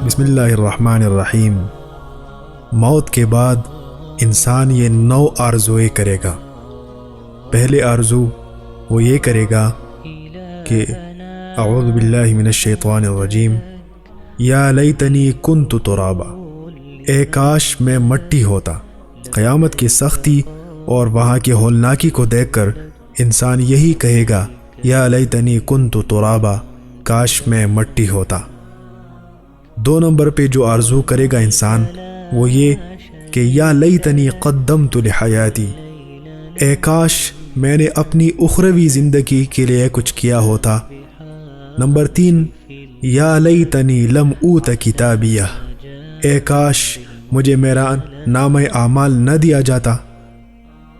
بسم اللہ الرحمن الرحیم۔ موت کے بعد انسان یہ 9 آرزوئیں کرے گا۔ پہلے آرزو وہ یہ کرے گا کہ اعوذ باللہ من الشیطان الرجیم، یا لیتنی کنت ترابا، اے کاش میں مٹی ہوتا۔ قیامت کی سختی اور وہاں کی ہولناکی کو دیکھ کر انسان یہی کہے گا، یا لیتنی کنت ترابا، کاش میں مٹی ہوتا۔ 2 نمبر پہ جو آرزو کرے گا انسان وہ یہ کہ یا لیتنی قدمت لحیاتی، اے کاش میں نے اپنی اخروی زندگی کے لیے کچھ کیا ہوتا۔ نمبر 3، یا لیتنی لم اوت کتابیہ، اے کاش مجھے میرا نام اعمال نہ دیا جاتا۔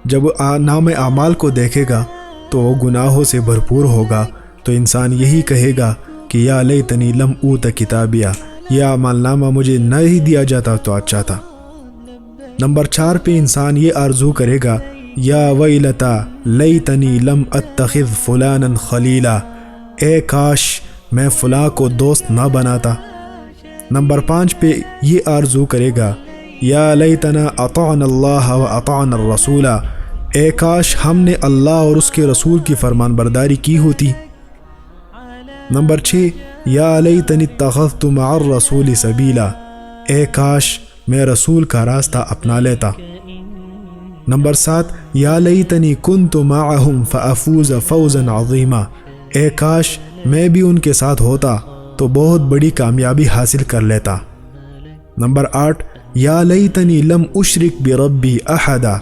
جب نام اعمال کو دیکھے گا تو وہ گناہوں سے بھرپور ہوگا، تو انسان یہی کہے گا کہ یا لیتنی لم اوت کتابیہ، یہ اعمال نامہ مجھے نہ ہی دیا جاتا تو اچھا تھا۔ نمبر 4 پہ انسان یہ آرزو کرے گا، یا ویلتا لیتنی لم اتخذ فلانا خلیلا، اے کاش میں فلاں کو دوست نہ بناتا۔ نمبر 5 پہ یہ آرزو کرے گا، یا لیتنا اطعنا اللہ و اطعنا الرسول، اے کاش ہم نے اللہ اور اس کے رسول کی فرمان برداری کی ہوتی۔ نمبر 6، یا لیتنی اتخذت مع الرسول سبیلا، اے کاش میں رسول کا راستہ اپنا لیتا۔ نمبر 7، یا لیتنی کنت معہم فافوز فوزا عظیما، اے کاش میں بھی ان کے ساتھ ہوتا تو بہت بڑی کامیابی حاصل کر لیتا۔ نمبر 8، یا لیتنی لم اشرک بربی احدا،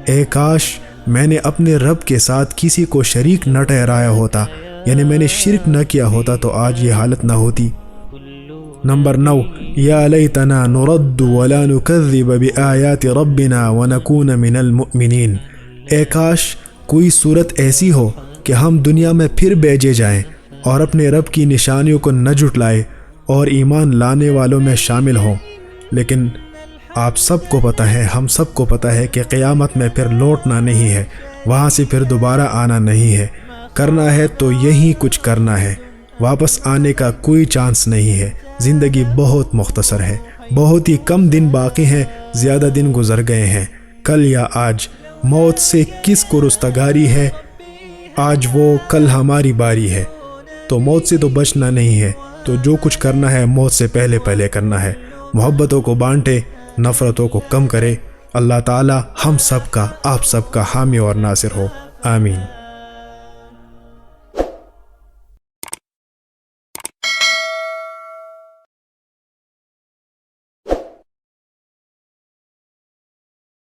اے کاش میں نے اپنے رب کے ساتھ کسی کو شریک نہ ٹھہرایا ہوتا، یعنی میں نے شرک نہ کیا ہوتا تو آج یہ حالت نہ ہوتی۔ نمبر 9، یا لیتنا نرد ولا نکذب بآیات ربنا ونکون من المؤمنین، اے کاش کوئی صورت ایسی ہو کہ ہم دنیا میں پھر بھیجے جائیں اور اپنے رب کی نشانیوں کو نہ جھٹلائے اور ایمان لانے والوں میں شامل ہوں۔ لیکن آپ سب کو پتہ ہے، ہم سب کو پتہ ہے کہ قیامت میں پھر لوٹنا نہیں ہے، وہاں سے پھر دوبارہ آنا نہیں ہے۔ کرنا ہے تو یہی کچھ کرنا ہے، واپس آنے کا کوئی چانس نہیں ہے۔ زندگی بہت مختصر ہے، بہت ہی کم دن باقی ہیں، زیادہ دن گزر گئے ہیں۔ کل یا آج موت سے کس کو رستگاری ہے؟ آج وہ، کل ہماری باری ہے، تو موت سے تو بچنا نہیں ہے۔ تو جو کچھ کرنا ہے موت سے پہلے کرنا ہے۔ محبتوں کو بانٹے، نفرتوں کو کم کرے۔ اللہ تعالی ہم سب کا، آپ سب کا حامی اور ناصر ہو، آمین۔